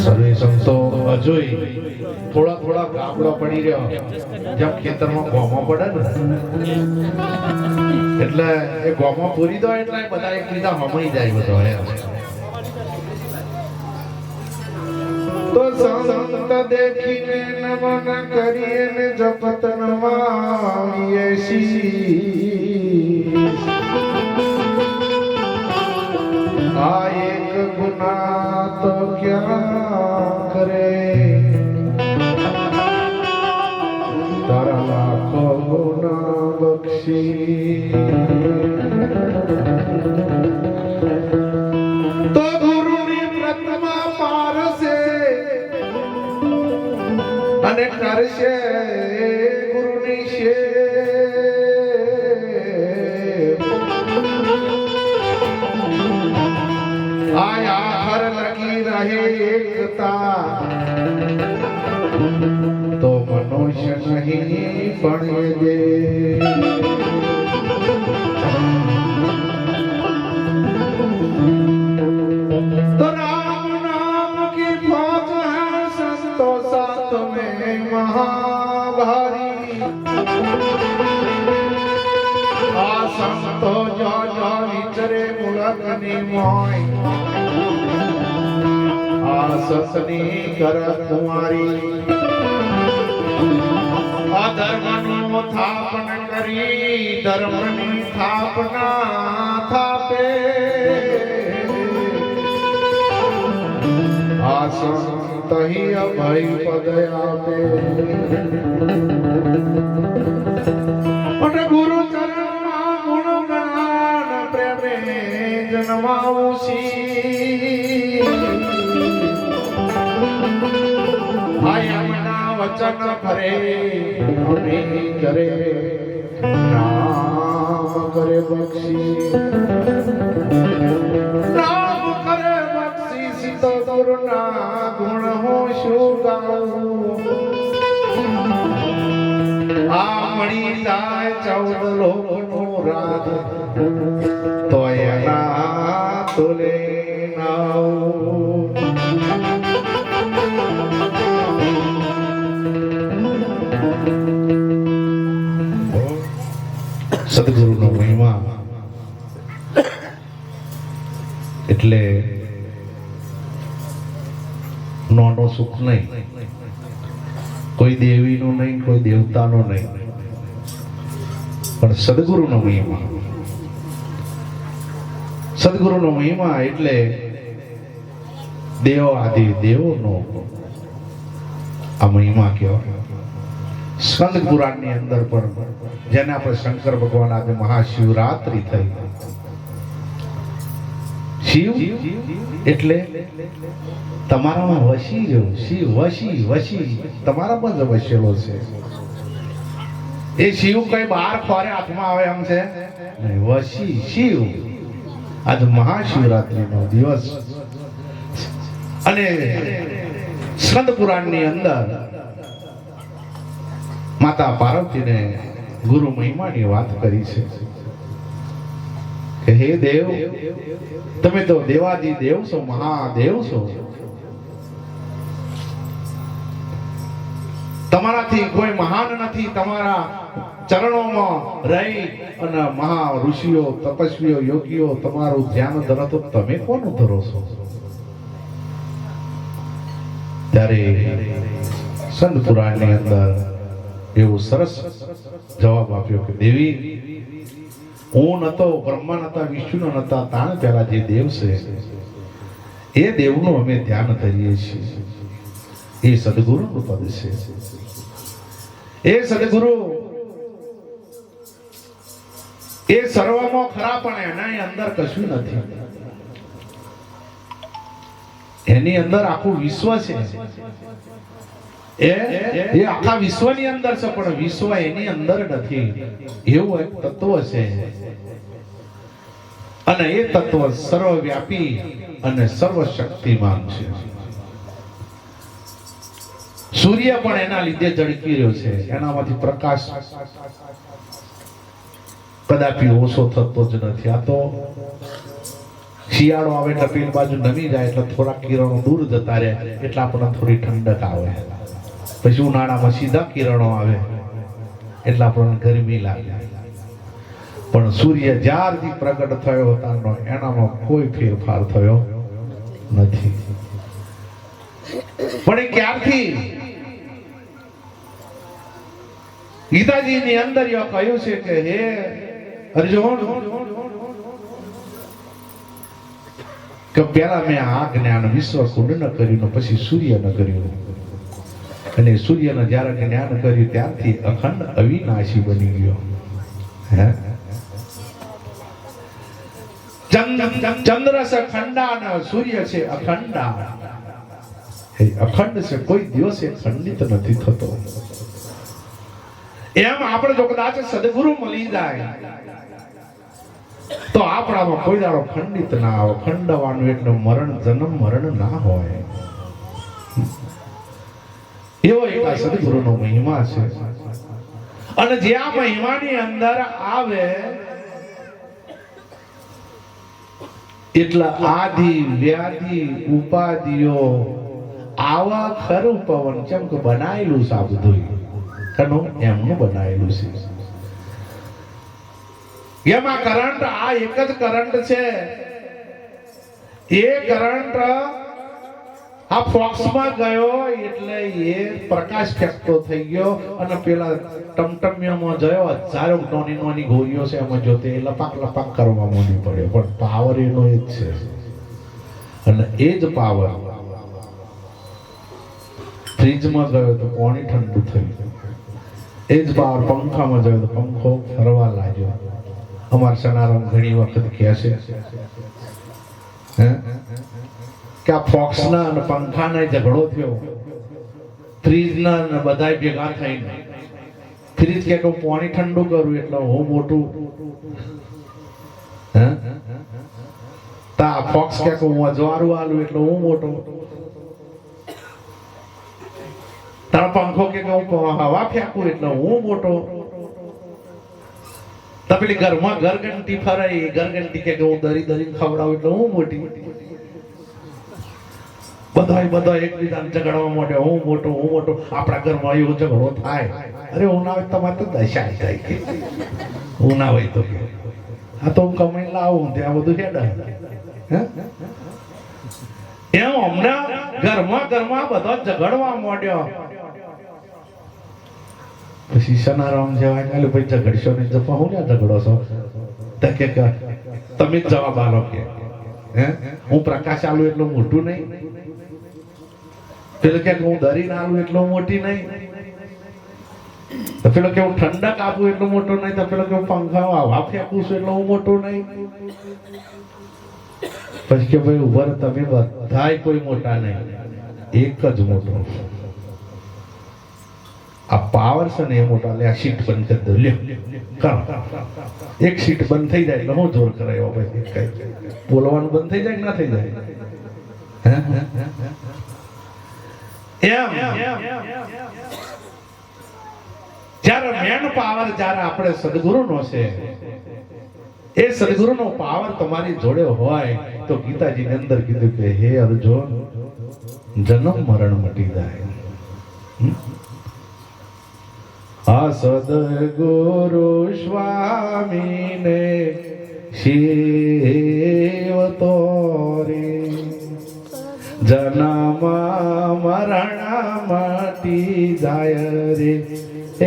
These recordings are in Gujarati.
સર્વે સંતો અજોય થોડા થોડા ગામડા પડી રહ્યો જેમ ખેતરમાં ગોમાં પડે ને એટલે એ ગોમાં પૂરી દો એટલે બધા એક બીજા હમાઈ જાય બધો તો સંત દેખીને નમન કરીએ ને જપત નમાવીએ શી આ એક ગુના તો ક્યાં કરે તારા લાખો ગુના બક્ષી તો ગુરુની પ્રતિમા પારસે અને કરશે ગુરુની શે આયા હર લગી રહે એકતા તો મનુષ્ય નહીં બને દે तो राम नाम की फौज है संतो साथ में महाभारी आ संतो जो जो विचरे मुलकनी मोय आ ससनी कर कुमारी आ धर्मनु थापन करी धर्मनी थापना थापे आसंतहि अभय पद आपे અને ગુરુ ચરણમાં ગુણ ગાન પ્રેમે જન્માઉસી આયમના વચન ભરે અમે કરે નામ કરે બક્ષી નામ કરે બક્ષી તો ગુરુના ગુણ હો શું ગાઉં આ મળી જાય 14 લોકનો રાજ તો એના તોલે નાઉં સદગુરુનો મહિમા એટલે નોનો સુખ નહીં, કોઈ દેવીનું નહીં, કોઈ દેવતાનું નહીં, પણ સદગુરુનો મહિમા. સદગુરુનો મહિમા એટલે દેવ આદિ દેવોનો આ મહિમા કહેવાય. સ્કંદ પુરાણની અંદર પણ જેને આપણે શંકર ભગવાન આજે મહાશિવરાત્રી થઈ. શિવ એટલે તમારામાં વસી ગયો. શિવ વસી વસી તમારામાં જ વસેલો છે. એ શિવ કઈ બહાર ખોરે હાથમાં આવે એમ છે વસી શિવ. આજ મહાશિવરાત્રીનો દિવસ અને સ્કંદ પુરાણની અંદર માતા પાર્વતીને ગુરુ મહિમાની વાત કરી છે કે હે દેવ, તમે તો દેવાદી દેવ છો, મહાદેવ છો. તમારાથી કોઈ મહાન નથી. તમારા ચરણોમાં રહી અને મહા ઋષિઓ, તપસ્વીઓ, યોગીઓ તમારું ધ્યાન ધરો તો તમે કોનું ધરો છો? ત્યારે સંત પુરાણની અંદર એવું સરસ જવાબ આપ્યો કે દેવી, હું નતો, બ્રહ્મા નતા, વિષ્ણુ નતા, તાણ પહેલા જે દેવ છે એ દેવનું અમે ધ્યાન ધરીએ છીએ. એ સદગુરુનું પદ છે. એ સદગુરુ એ સર્વમાં ખરા, પણ એના અંદર કશું નથી. એની અંદર આખું વિશ્વ છે. એ આખા વિશ્વની અંદર છે, પણ વિશ્વ એની અંદર નથી. એવું એક તત્વ છે અને એ તત્વ સર્વવ્યાપી અને સર્વશક્તિમાન છે. સૂર્ય પણ એના લીધે ઝળકી રહ્યો છે. એનામાંથી પ્રકાશ કદાપી ઓછો થતો જ નથી. આ તો શિયાળો આવે એટલે પેલી બાજુ નમી જાય એટલે થોડા કિરણો દૂર જતા રહે એટલે આપણને થોડી ઠંડક આવે. પછી ઉનાળામાં સીધા કિરણો આવે એટલે આપણને ગરમી લાગે. પણ સૂર્ય જ્યારથી પ્રગટ થયો ત્યારનો એનામાં કોઈ ફેરફાર થયો નથી. પણ એ ક્યારથી? ગીતાજીની અંદર એ કહ્યું છે કે હે અર્જુન, કે પેલા મેં આ જ્ઞાન વિશ્વ કુંડ કર્યું, પછી સૂર્ય ન કર્યું. અને સૂર્યને જ્યારે જ્ઞાન કર્યું ત્યારથી અખંડ અવિનાશી બની ગયો. હે ચંદ્ર છે ખંડા અને સૂર્ય છે અખંડા. અખંડ છે, કોઈ દિવસે ખંડિત નથી થતો. એમ આપણે જો કદાચ સદગુરુ મળી જાય તો આપણામાં કોઈ દાડો ખંડિત ના આવે. ખંડવાનું એટલે મરણ, જન્મ મરણ ના હોય. એવો એક આ સદગુરુનો મહિમા છે. અને જે આ મહિમાની અંદર આવે એટલા આદિ વ્યાધિ ઉપાધિઓ આવા ખરું પવન ચમ કે બનાયેલું છે. આ બધું એમનું બનાયેલું છે. એમાં કરંટ, આ એક જ કરંટ છે. એ કરંટ આ ફોક્સમાં ગયો એટલે એ પ્રકાશ ફેંકતો થઈ ગયો અને પેલા ટમટમિયામાં જયો. હજારો નાની નાની ગોળીઓ છે એમાં જોતે લપાક લપાક કરવા માંડી પડ્યો. પણ પાવર એનો એ જ છે. અને એ જ પાવર ફ્રીજમાં ગયો તો પાણી ઠંડુ થયું. એ જ પાવર પંખામાં ગયો તો પંખો ફરવા લાગ્યો. અમાર સનારામ ઘણી વખત કહે છે કે આ ફોક્સના અને પંખાના ઝઘડો થયો. ફ્રીજના અને બધાય ભેગા થઈને ફ્રીજ કે હું પાણી ઠંડુ કરું એટલે હું મોટું, તા ફોક્સ કે હું અજવાળું આલું એટલે હું મોટો, તારો પંખો કે હું હવા ફેંકું એટલે હું મોટો. તો પેલી ઘરમાં ઘરઘંટી ફરાય, ઘરઘંટી કે હું દરી દરી ખવડાવું એટલે હું મોટી. બધા એકબીજાને ઝઘડવા માંડે, હું મોટો હું મોટો. આપણા ઘરમાં એવો ઝઘડો થાય. અરે હું ના હોય તમારે તો દશા થાય કે હું ના હોય તો આ તો હું કમાઈ લાવું ત્યાં બધું હેડા. એમ હમણાં ઘરમાં બધા ઝઘડવા માંડ્યો. પછી સનારામ જવાય એટલે ભાઈ ઝઘડશો ને જપા હું ક્યાં ઝઘડો છો? કે તમે જ જવાબ આલો કે હું પ્રકાશ આલું એટલું મોટું નહીં, પેલો કે હું દરી ના આલું એટલું મોટી નહીં, તો પેલો કે હું ઠંડક આપું એટલું મોટો નહીં, તો પેલો કે હું પંખા હવા ફેંકું છું એટલું હું મોટો નહીં. પછી કે ભાઈ ઉભર તમે બધાય કોઈ મોટા નહીં, એક જ મોટો. આ પાવર છે ને એ મોટા. લે આ સીટ બંધ કરી દો, લ્યો કરો. એક સીટ બંધ થઈ જાય એટલે હું જોર કરાયો ભાઈ. કઈ બોલવાનું બંધ થઈ જાય કે ના થઈ જાય? જ્યારે મેન પાવર જ્યારે આપણે સદગુરુનો છે, એ સદગુરુનો પાવર તમારી જોડે હોય તો ગીતાજીની અંદર કીધું કે હે અર્જુન, જન્મ મરણ મટી જાય. આ સદગુરુ સ્વામીને સેવતો રે જન્મ મરણ મટી જાય રે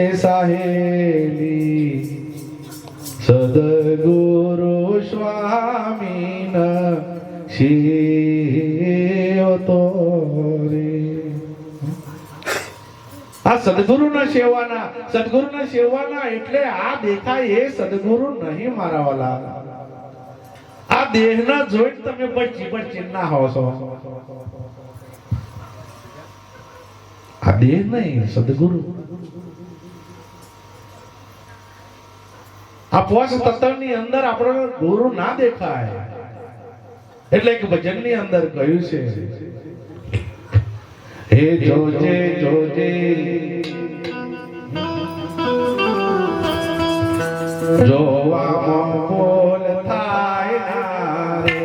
એ સાહેલી. સદગુરુ સ્વામીના સેવતો રે. આ સદગુરુના સેવાના એટલે આ દેખાય એ સદગુરુ નહીં મારા વાલા. આ દેહના જોઈને તમે બચી ના હો છો. આ દેહ નહીં, સદગુરુ. આ પોષ તત્વની અંદર આપણો ગુરુ ના દેખાય. એટલે એક ભજનની અંદર કહ્યું છે, હે જોજે જોજે જોવામાં બોલ થાય ના રે.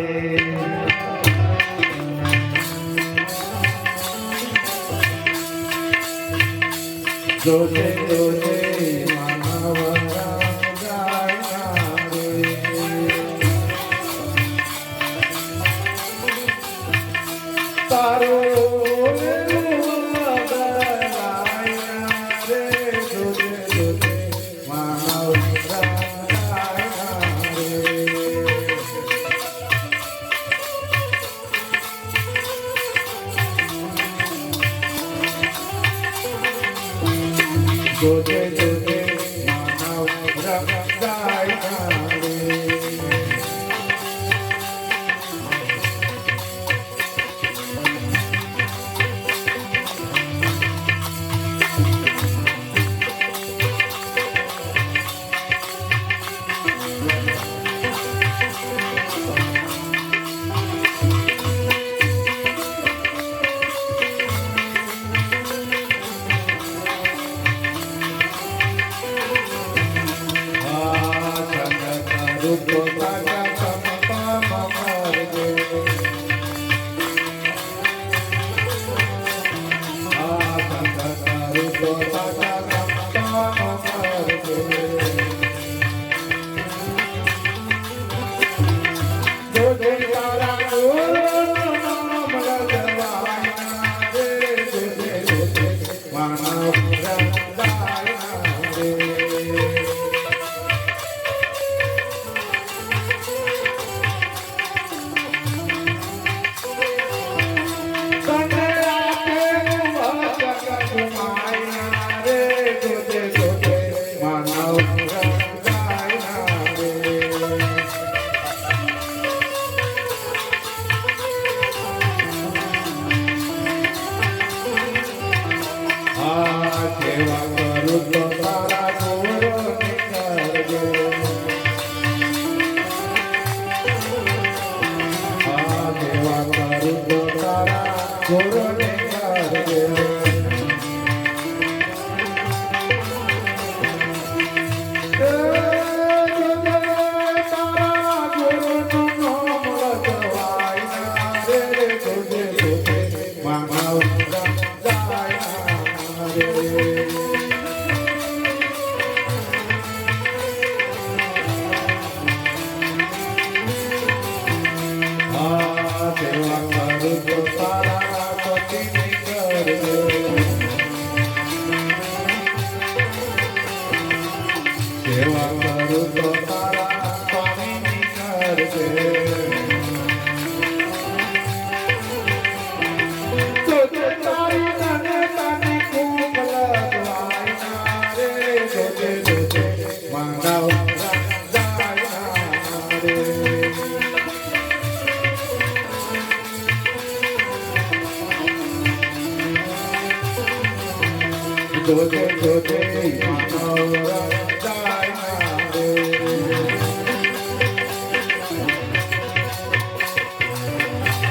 જોજે જોજે માનવરા જાય રે તારો જોજે જોજે માનવ જાય રે જોજે જોજે માનવરા જાય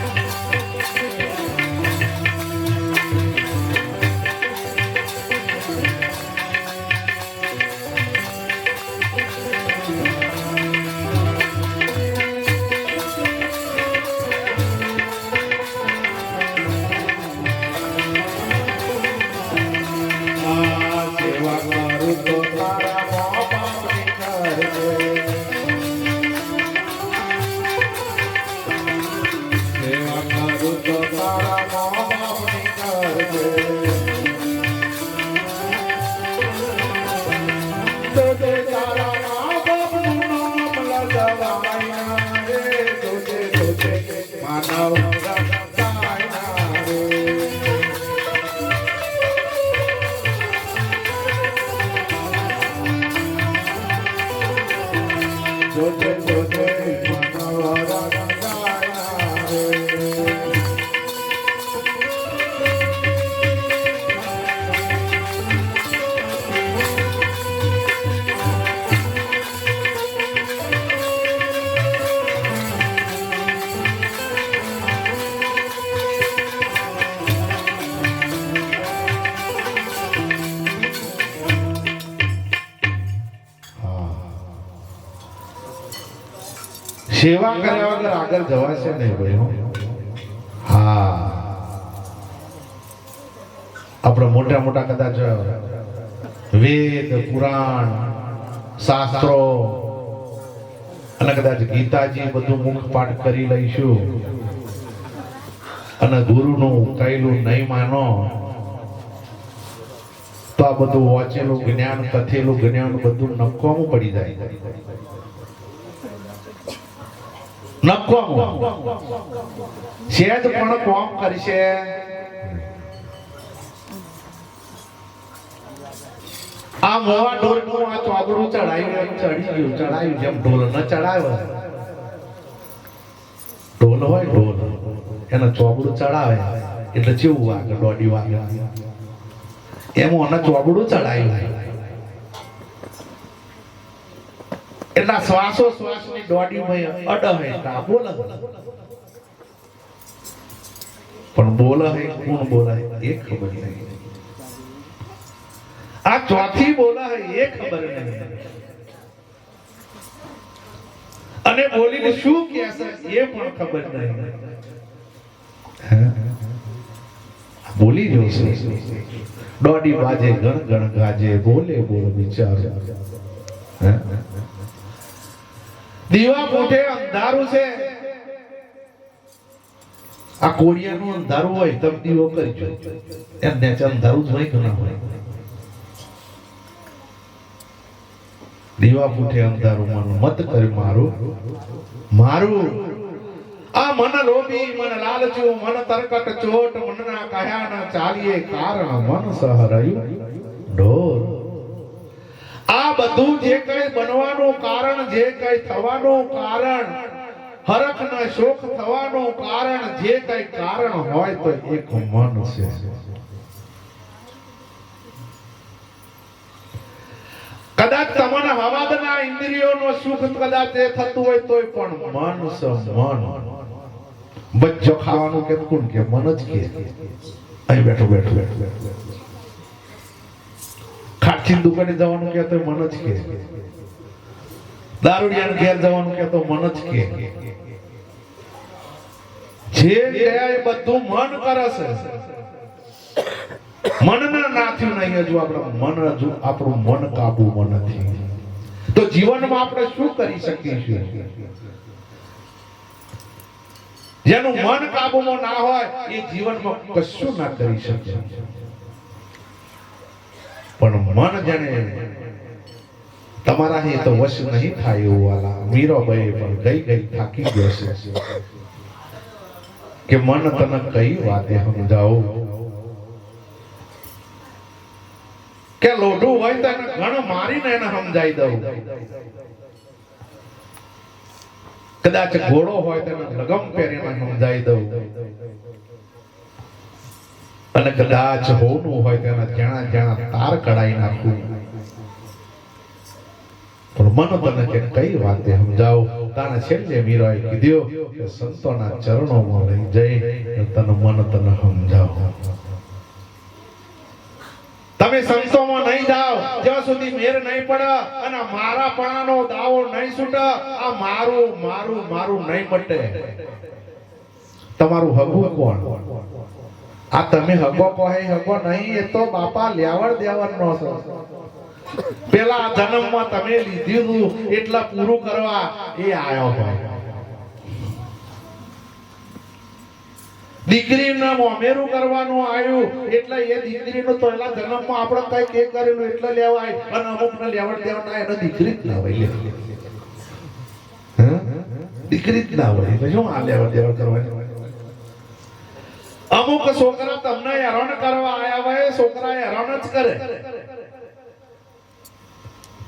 રે સેવા કર્યા વગર આગળ જવાશે નહીં ભાઈ. હા, આપણે મોટા મોટા કદાચ વેદ પુરાણ શાસ્ત્રો અને કદાચ ગીતાજી બધું મુખ પાઠ કરી લઈશું અને ગુરુનું કહેલું નહીં માનો તો આ બધું વાંચેલું જ્ઞાન કથેલું જ્ઞાન બધું નકામું પડી જાય. નકામું સહેજ પણ કોમ કરશે આ મોવા ઢોલનું આ ચોગડું ચડાયું ચડી ગયું ચડાયું જેમ ઢોલ ન ચડાવે ઢોલ હોય ઢોલ એને ચોગડું ચડાવે એટલે કેવું વાગે દોડી વાગે એમ એને ચોગડું ચડાયું એટલે શ્વાસો શ્વાસની દોડી અડહે બોલે પણ બોલે કોણ બોલાય એ ખબર નહીં. આ ચોથી બોલા હે એ ખબર નહીં અને બોલીને શું કહેશે એ પણ ખબર નહીં. બોલી જોશે દોડી બાજે ગણ ગણ ગાજે બોલે બોલ વિચાર. દીવા મોઢે અંધારું છે આ કોડિયાનું અંધારું હોય તમ દીવો કરજો એમ નેચે અંધારું જ હોય કે ના હોય. દીવા ફૂટે અંધારું મારું મત કર મારું મારું આ મન લોભી મન લાલચું મન તરકટ ચોટ મનના કહ્યા ન ચાલીએ કારણ મન સહરાયું ઢોર. આ બધું જે કઈ બનવાનું કારણ જે કઈ થવાનું કારણ હરખ ન શોખ થવાનું કારણ જે કઈ કારણ હોય તો એક મન છે. કદાચ તમને હવાદના ઇન્દ્રિયોનો સુખ કદાચ એ થતું હોય તોય પણ મન સ મન બચ્ચો ખાવાનું કે કોણ કે મન જ કે અહીં બેઠો બેઠો ખાટચીન દુકાને જવાનું કે તો મન જ કે દારૂડિયાને ઘેર જવાનું કે તો મન જ કે જે એ બધું મન કરે છે. મનના નાથ્યું નહીં હજુ આપણું મન કાબુમાં નથી તો જીવનમાં આપણે શું કરી શકીશું? જેનું મન કાબુમાં ના હોય એ જીવનમાં કશું ના કરી શકે. પણ મન જાણે તમારા હે તો વશ નહીં થાય એવું વાલા મીરાબાઈ પણ ગઈ થાકી ગયો છે કે મન તને કઈ વાતે સમજાવું કે લોઢું હોય તો એને ઘણ મારીને એને સમજાઈ દઉં. કદાચ ઘોડો હોય તો એને લગમ પહેરીને સમજાઈ દઉં અને કદાચ હોનું હોય તો એને જ્યાં જ્યાં તાર કઢાઈ નાખું. પણ મન તને કે કઈ વાતે સમજાવ તાને છેલ્લે મીરાએ કીધું કે સંતોના ચરણોમાં લઈ જઈ તને મન તને સમજાવ. તમે સંતોમાં નહીં જાઓ જ્યાં સુધી મેર નહીં પડે અને મારા પણાનો દાવો નહીં છૂટે આ મારું મારું મારું નહીં મટે. તમારું હગું કોણ? આ તમે હગો કહે હગો નહીં એ તો બાપા લેવડ દેવડ નો છે. પેલા જન્મમાં તમે લીધું એટલા પૂરું કરવા એ આયો હોય. દીકરીને મોમેરું કરવાનું આવ્યું એટલે એ દીકરીનું તો એલા જન્મમાં આપણે કઈ કે કરેલું એટલે લેવાય અને અમુકને લેવડ દેવડ એને દીકરી જ ના હોય. દીકરી જ ના હોય શું આ લેવડ દેવડ કરવાની? અમુક છોકરા તમને હેરાન કરવા આયા હોય છોકરા હેરાન જ કરે.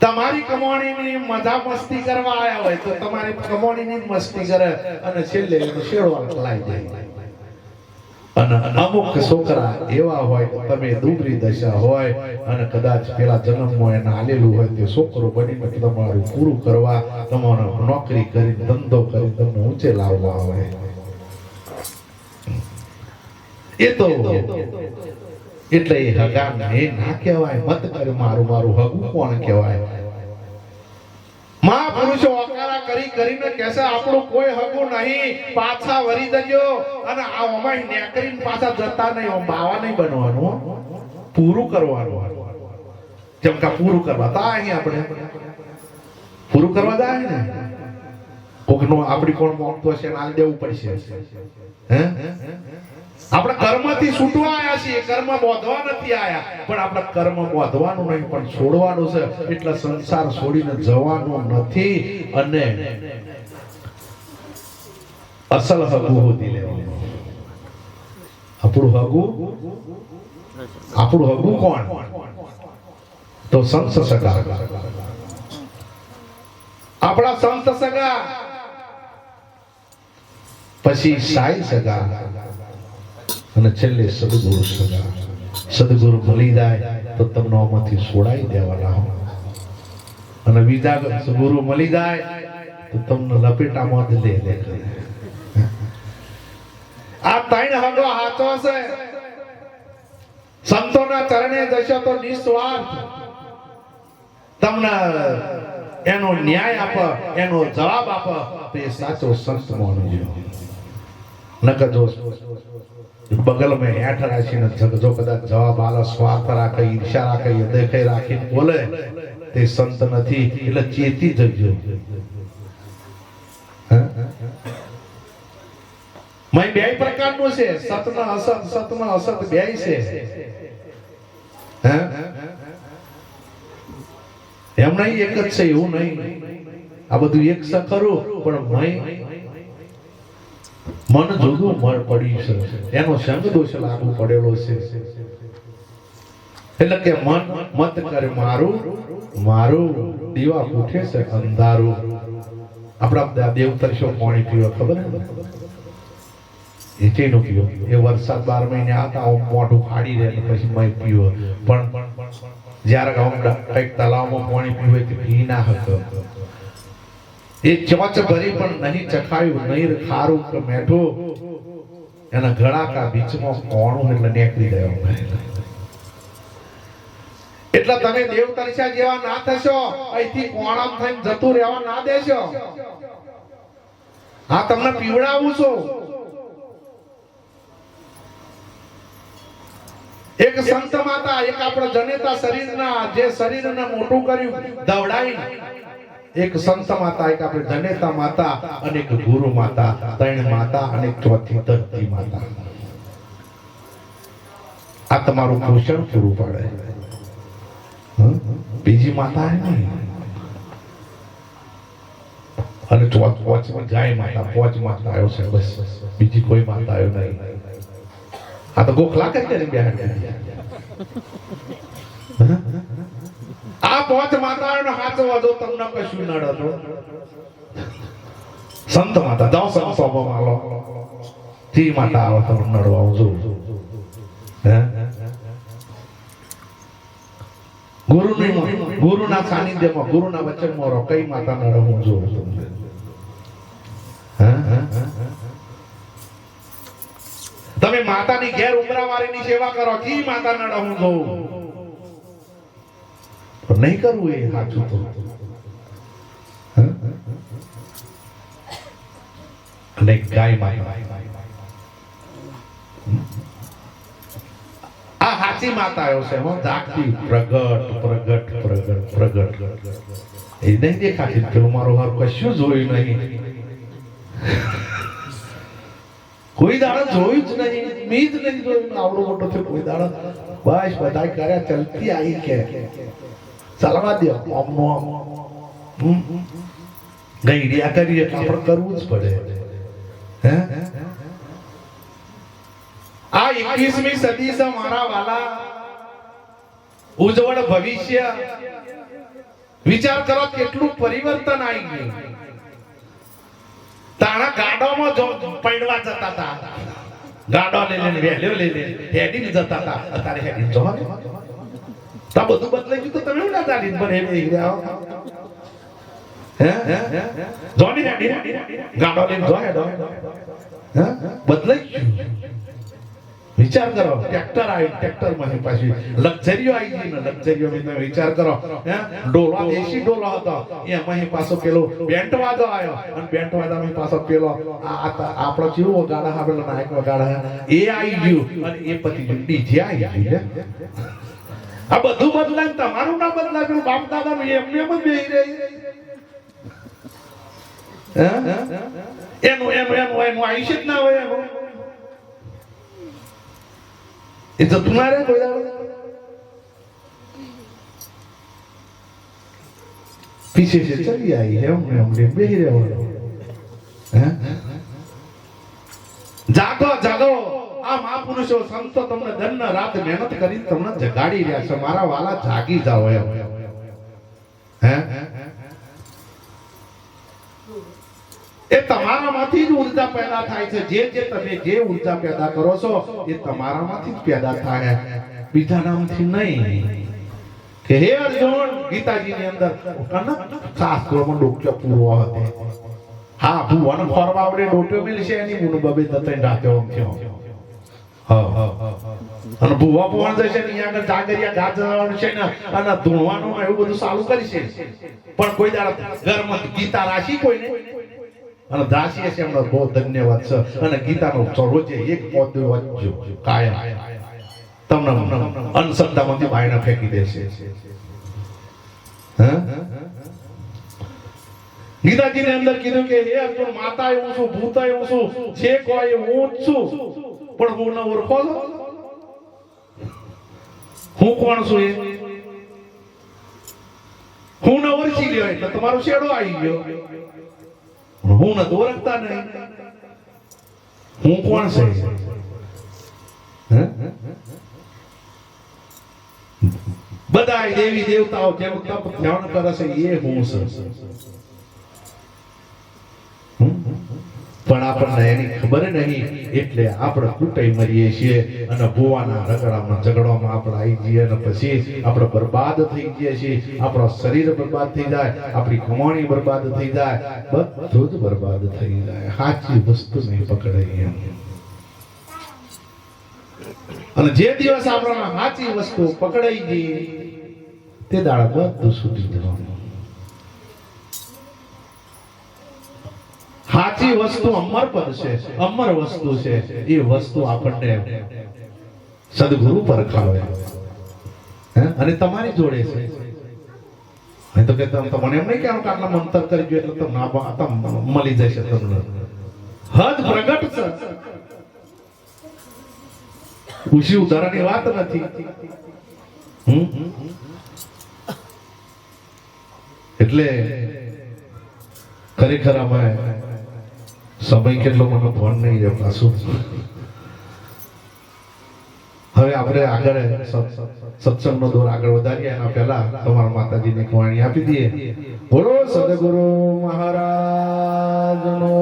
તમારી કમાણીની મજા મસ્તી કરવા આયા હોય તો તમારી કમાણીની મસ્તી કરે અને છેલ્લે શેડવા ખલાઈ જાય. અને અમુક છોકરા એવા હોય તમે દુબળી દશા હોય અને કદાચ પેલા જન્મમાં એને આલેલું હોય તે છોકરો બનીને તમારું પૂરું કરવા તમારો નોકરી કરી ધંધો કરી તમને ઊંચે લાવવા આવે. એ તો એટલે એ હગામ એ ના કહેવાય. મત કર મારું મારું હગું કોણ કહેવાય? મહાપુરુષો અકારા કરી કરીને કહેશે આપણું કોઈ હગું નહીં પાછા વરી જજો અને આ અમાય નેકરીને પાછા જતા નહીં બાવા નહીં બનવાનું પૂરું કરવાનું. જેમ કે પૂરું કરવા તો અહીં આપણે પૂરું કરવા જાય ને કોકનો આપણી કોણ મોકતો છે આલ દેવું પડશે હે આપણે કર્મથી છૂટવા આયા છીએ કર્મ બોધવા નથી આયા પણ આપણે કર્મ બોધવાનું નહીં પણ છોડવાનું છે એટલે સંસાર છોડીને જવાનું નથી અને અસલ હગુ હોતી લેવાનું આપણું હગુ કોણ તો સંત સગા આપણા સંત સગા પછી સાઈ સગા અને છેલ્લે સદગુરુ સગા સદગુરુ મળી જાય તો તમને આમાંથી છોડાઈ દેવાના હો અને બીજા ગુરુ મળી જાય તો તમને લપેટામાં જ લે કરે આ ત્રણ હગો હાચો છે સંતોના ચરણે જશો તો નિસ્વાર્થ તમને એનો ન્યાય આપે એનો જવાબ આપે તો એ સાચો સંત માનજો નકર જો બગલ में हेठ राखीने जो कदाच जवाब आलो स्वार्थ राखे ईर्ष्या राखे देखाई राखीने बोले ते संत નથી એટલે ચેતી જજો મય બે પ્રકારનું છે સતના અસત બેય છે હે એમ નહીં એક જ છે એવું નહીં આ બધું એક છે ખરું પણ મન જોગું મળ પડી છે એનો સંગ દોષ લાગુ પડેલો છે એટલે કે મન મત કરે મારું દીવા ઉઠે છે અંધારું આપણા દેવતરશો પાણી પીવા ખબર ને એનો પીવો એ વરસાદ 12 મહિને આવતા મોઢું ફાડી દે પછી મય પીવો પણ જ્યારે કઈક તલાવમાં પાણી પીવે તો પી ના હતો એ ચોચ ભરી પણ નહીં ચખાયું નહીં ખારું કે મેઠું એના ગળાકા બીચમાં કોણું એટલે નીકળી ગયો એટલે તમે દેવતરસા જેવા ના થશો અહીંથી કોણામ થઈને જતું રહેવા ના દેશો આ તમને પીવડાવું છું એક સંત માતા એક આપણા જનેતા શરીરના જે શરીરને મોટું કર્યું દવડાઈ એક સંત માતા એક આપણે જનેતા માતા અને એક ગુરુ માતા ત્રણ માતા અને ચોથી ધરતી માતા આ તમારું પોષણ પૂરું પાડે બીજી માતા નહીં અને પોચમાં જાય માતા પોચ માતા આવ્યો છે બસ બીજી કોઈ માતા આવ્યો નહીં આ તો ગોખલા કરી બેહાડ આ પોચ માતાનો હાથો વાજો તમને કશું નડતો સંત માતા જાઓ સંત સોબો માલો તી માતા આવો તમને નડવા હું જોઉં હે ગુરુના સાનિધ્યમાં ગુરુના વચનમાં રહો કઈ માતા નડે હું જોઉં હે તમે માતાની ઘેર ઉમરાવાળીની સેવા કરો કી માતા નડે હું જોઉં नहीं करવું એ સાચું તો અને ગાય માતા આ હાચી માતા આવ્યો છે હો જાગતી પ્રગટ એ નહીં દેખાતી પેલું મારું હાર કશું જોયું નહીં કોઈ દાડો જોયું જ નહીં મી જ નહીં જોયું આવડો મોટો છે કોઈ દાડો બસ બધા કર્યા ચલતી આવી કે ચાલવા દે આમનો ગઈડિયા કરી એટલે આપણે કરવું જ પડે હે આ 21મી સદી છે મારા વાલા ઉજ્જવળ ભવિષ્ય વિચાર કરો કેટલું પરિવર્તન આવી ગયું તાણા ગાડામાં જો પૈણવા જતા હતા ગાડો લઈને વેલ્યો લઈને હેડીને જતા હતા અત્યારે હેડી જો તા બધું બદલાઈ ગયું તો તમે ના ચાલી પણ એમ થઈ ગયા હે જોની હેડી ગાડો લઈને જો હેડો હે બદલાઈ ગયું વિચાર કરો ટ્રેક્ટર આવી ટ્રેક્ટર માં પાછી લક્ઝરીઓ આવી ગઈ ને લક્ઝરીઓ માં વિચાર કરો હે ડોલો દેશી ડોલો હતો એમાં પાછો પેલો બેન્ટ વાજો આવ્યો અને બેન્ટ વાજામાં પાછો પેલો આપણો જીવો ગાડા હાબેલો નાયક ગાડા એ આવી ગયું અને એ પછી ડીજે આવી ગયું આ બધું બદલાય, તમારું ના બદલાય, પેલું બાપ દાદાનું એમને એમ જ બેહી રહી. એનું આયુષ્ય જ ના હોય એનું. એ જતું ના રહે કોઈ દાડો. पीछे से चली आई है हमने बेही रहे. जागो जागो આ મહાપુરુષો સંતો તમને ધન રાત મહેનત કરીને તમને જગાડી રહ્યા છે. મારા વાલા જાગી જાઓ એમ. હે એ તમારામાંથી જ ઉર્જા પેદા થાય છે. જે તમે જે ઉર્જા પેદા કરો છો એ તમારામાંથી જ પેદા થાય, બીજા નામથી નહીં. કે હે અર્જુન, ગીતાજીની અંદર શાસ્ત્રોમાં ડોક્યો પૂરો હતો. હા, ભુવન ફરવા આવડે ડોક્યો મિલશે એની મુનું બબે દતઈ રાખ્યો આમ થયો. હા, અને ભુવા પોણ જશે ને અહીંયા આગળ જાગરિયા ગાજવાનું છે ને અને ધૂણવાનું એવું બધું ચાલુ કરી છે. પણ કોઈ દાડા ઘરમાં ગીતા રાશી કોઈ ને અને દાસી છે એમનો બહુ ધન્યવાદ છે. અને ગીતાનો રોજે એક પોદ વાંચજો કાયમ. તમને અનસંધામાંથી બાયણા ફેંકી દેશે. ગીતાજીની અંદર કીધું કે હે અર્જુન, માતા એવું છું, ભૂતા એવું છું, જે કોઈ હું જ છું, પણ હું ન ઓળખો છો? હું કોણ છું? એ હું ન ઓળખી લ્યો એટલે તમારો શેડો આવી ગયો. હું ન ઓળખતા નહીં. હું કોણ છે? બધા દેવી દેવતાઓ જેમ તપ ધ્યાન કરે છે એ હું છું. પણ આપણને એની ખબર નહીં એટલે આપણે કુટાઈ મરીએ છીએ અને ભુવાના રગડામાં ઝઘડોમાં આપણે આવી જઈએ અને પછી આપણે બરબાદ થઈ જઈએ છીએ. આપણો શરીર બરબાદ થઈ જાય, આપણી કમાણી બરબાદ થઈ જાય, બધું જ બરબાદ થઈ જાય. સાચી વસ્તુ નહીં પકડાય એમ. અને જે દિવસ આપણને સાચી વસ્તુ પકડાઈ ગઈ તે દાડા બધું છૂટી જવાનું. સાચી વસ્તુ અમર પદ છે, અમર વસ્તુ છે. એ વસ્તુ આપણને સદગુરુ પરખાવે અને તમારી જોડે છે. તો કે મને એમ નહીં કે આટલા મંતર કરી ગયો એટલે તમને મળી જશે. તમને હદ પ્રગટ છે. ખુશી ઉધારાની વાત નથી. એટલે ખરેખર અમે સમય કેટલો મને ફોન નહીં રહ્યો પાછું. હવે આપણે આગળ સત્સંગનો દોર આગળ વધારીએ એના પહેલા તમારા માતાજીને વાણી આપી દઈએ. બોલો સદગુરુ મહારાજનો